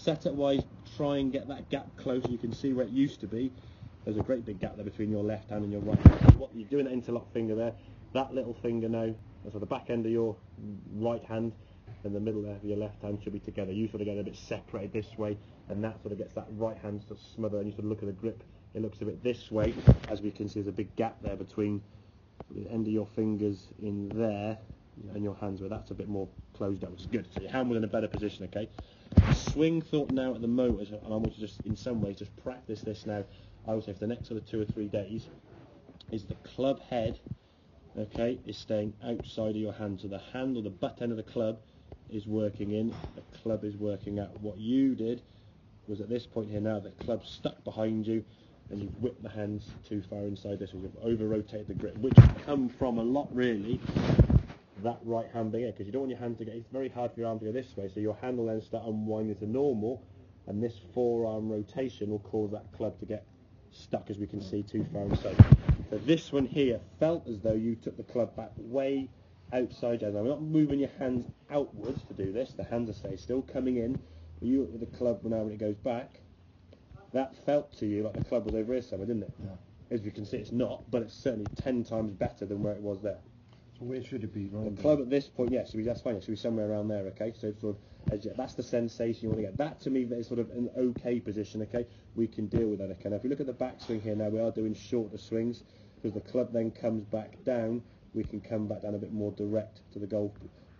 setup wise, try and get that gap close. You can see where it used to be. There's a great big gap there between your left hand and your right hand. What you're doing, that interlock finger there, that little finger now, so the back end of your right hand and the middle there of your left hand should be together. You sort of get a bit separated this way, and that sort of gets that right hand sort of smothered, and you sort of look at the grip, it looks a bit this way. As we can see, there's a big gap there between the end of your fingers in there and your hands, where that's a bit more closed up, which is good. So your hand was in a better position, okay? Swing thought now at the moment, and I want to just, in some ways, just practice this now. I would say for the next sort of 2 or 3 days, is the club head, okay, is staying outside of your hand. So the hand or the butt end of the club is working in, the club is working out. What you did was at this point here now, the club's stuck behind you, and you've whipped the hands too far inside this, or you've over-rotated the grip, which come from a lot really that right hand being in, because you don't want your hand to get, it's very hard for your arm to go this way, so your hand will then start unwinding to normal, and this forearm rotation will cause that club to get stuck, as we can see, too far inside. So this one here felt as though you took the club back way outside. Now we're not moving your hands outwards to do this, the hands are still coming in, but you with the club now when it goes back, that felt to you like the club was over here somewhere, didn't it? Yeah. As you can see, it's not, but it's certainly 10 times better than where it was there. So where should it be? Right, the club at this point, yes, that's fine. It should be somewhere around there, okay? So sort of, that's the sensation you want to get. That to me is sort of an okay position, okay? We can deal with that, okay? Now if you look at the backswing here, now we are doing shorter swings, because the club then comes back down. We can come back down a bit more direct to the golf.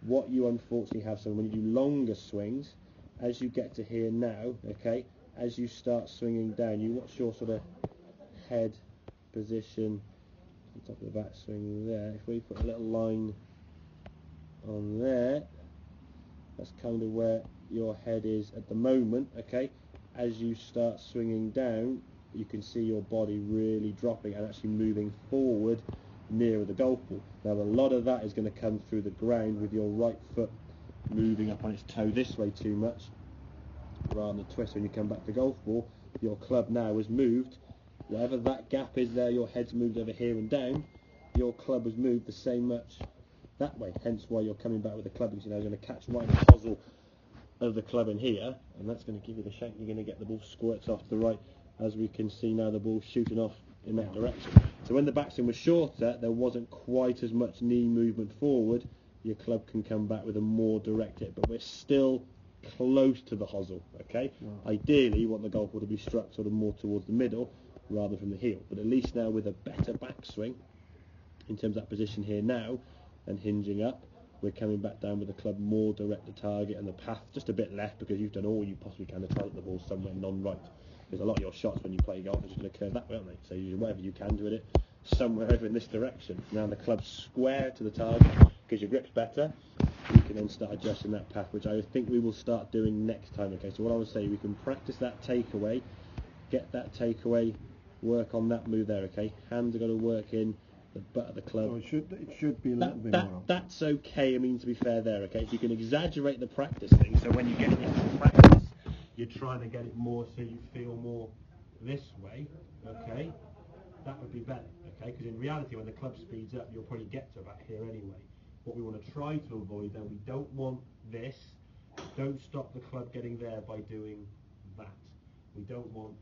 What you unfortunately have, so when you do longer swings, as you get to here now, okay, as you start swinging down, you watch your sort of head position on top of the backswing there. If we put a little line on there, that's kind of where your head is at the moment, okay? As you start swinging down, you can see your body really dropping and actually moving forward nearer the golf ball. Now a lot of that is going to come through the ground with your right foot moving up on its toe this way too much, rather than the twist. When you come back to golf ball, your club now has moved. Wherever that gap is there, your head's moved over here and down, your club has moved the same much that way, hence why you're coming back with the club, because you know it's going to catch right in the hosel of the club in here, and that's going to give you the shape. You're going to get the ball squirts off to the right, as we can see now the ball's shooting off in that direction. So when the backswing was shorter, there wasn't quite as much knee movement forward. Your club can come back with a more direct hit, but we're still close to the hosel, okay? Wow. Ideally you want the golf ball to be struck sort of more towards the middle rather from the heel, but at least now with a better backswing in terms of that position here now and hinging up, we're coming back down with the club more direct to target and the path just a bit left, because you've done all you possibly can to try to hit the ball somewhere non-right. Because a lot of your shots when you play golf are just going to curve that way, aren't they? So you do whatever you can to hit it somewhere over in this direction. Now the club's square to the target because your grip's better. You can then start adjusting that path, which I think we will start doing next time. Okay, so what I would say, we can practice that takeaway, get that takeaway, work on that move there. Okay, hands are going to work in the butt of the club. So it should be a little bit more. That's okay. I mean, to be fair there. Okay, if you can exaggerate the practice thing, so when you get it into practice, you're trying to get it more so you feel more this way. Okay, that would be better. Okay, because in reality, when the club speeds up, you'll probably get to about here anyway. What we want to try to avoid, then, we don't want this. Don't stop the club getting there by doing that. We don't want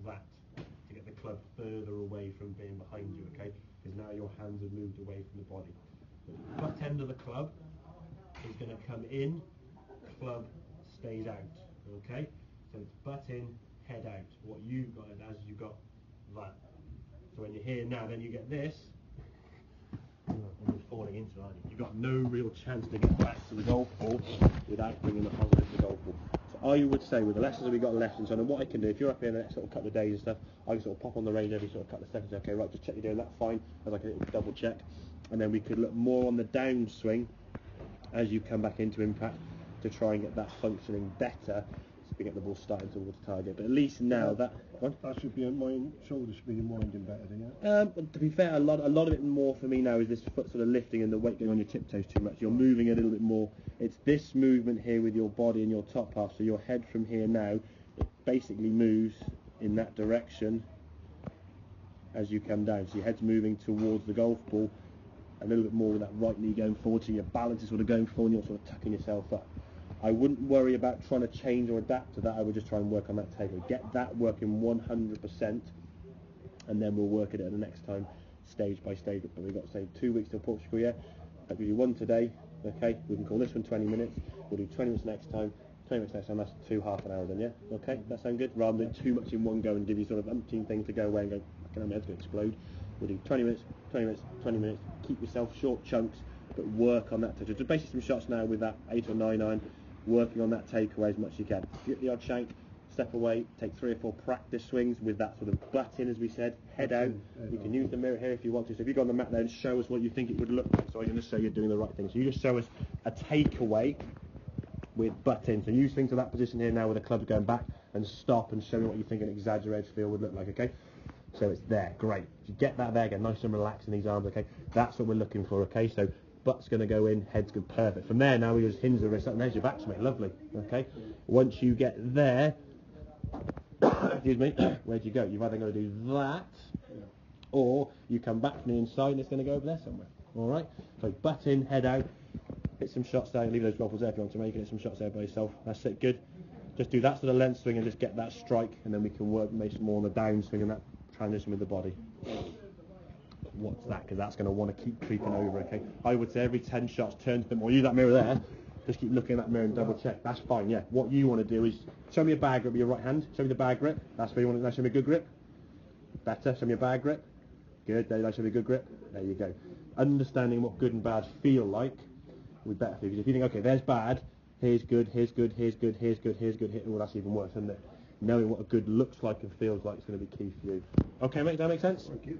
that to get the club further away from being behind you, okay? Because now your hands have moved away from the body. The butt end of the club is going to come in, club stays out, okay? So it's butt in, head out. What you've got is as you got that. So when you're here now, then you get this. And you're falling into it, aren't you? You've got no real chance to get back to the golf ball without bringing the hosel into the golf ball. So I would say, with the lessons that we've got left and so on, and what I can do, if you're up here in the next sort of couple of days and stuff, I can sort of pop on the range every sort of couple of seconds. Okay, right, just check you're doing that fine, as like a little double check. And then we could look more on the downswing as you come back into impact to try and get that functioning better. To get the ball starting towards target, but at least now that should be shoulders should be winding better, yeah. To be fair, a lot of it more for me now is this foot sort of lifting and the weight going on your tiptoes too much. You're moving a little bit more. It's this movement here with your body and your top half. So your head from here now, it basically moves in that direction as you come down. So your head's moving towards the golf ball a little bit more with that right knee going forward. So your balance is sort of going forward and you're sort of tucking yourself up. I wouldn't worry about trying to change or adapt to that. I would just try and work on that takeaway. Get that working 100%, and then we'll work at it the next time, stage by stage. But we've got, say, 2 weeks till Portugal, yeah? I'll give you one today, okay? We can call this one 20 minutes. We'll do 20 minutes next time. 20 minutes next time, that's 2 half an hour then, yeah? Okay, that sound good? Rather than too much in one go and give you sort of umpteen things to go away and go, my head's going to explode. We'll do 20 minutes, 20 minutes, 20 minutes. Keep yourself short chunks, but work on that. So just basically some shots now with that 8 or 9 iron, working on that takeaway as much as you can. Get the odd shank, step away, take 3 or 4 practice swings with that sort of butt in, as we said, head out. You can use the mirror here if you want to. So if you go on the mat there and show us what you think it would look like, so I can just say you're doing the right thing. So you just show us a takeaway with butt in. So you swing to that position here now with the clubs going back and stop and show me what you think an exaggerated feel would look like, okay? So it's there, great. If you get that there, get nice and relaxed in these arms, okay? That's what we're looking for, okay? So butt's going to go in, head's good, perfect. From there now we just hinge the wrist up and there's your back swing, lovely, okay? Once you get there, excuse me, where'd you go? You've either got to do that, or you come back from the inside and it's going to go over there somewhere, alright? So butt in, head out, hit some shots down, leave those goggles there if you want to make it, hit some shots there by yourself, that's it, good. Just do that sort of length swing and just get that strike, and then we can work maybe more on the down swing and that transition with the body. What's that? Because that's going to want to keep creeping over, okay? I would say every 10 shots, turn to them, or use that mirror there, just keep looking at that mirror and double check. That's fine, yeah. What you want to do is, show me a bag grip with your right hand, show me the bag grip, that's where you want to, now show me a good grip. Better, show me a bag grip. Good, there you go, show me a good grip. There you go. Understanding what good and bad feel like would better for you, because if you think, okay, there's bad, here's good, here's good, here's good, here's good, here's good, well, that's even worse, isn't it? Knowing what a good looks like and feels like is going to be key for you. Okay, mate, does that make sense? Thank you.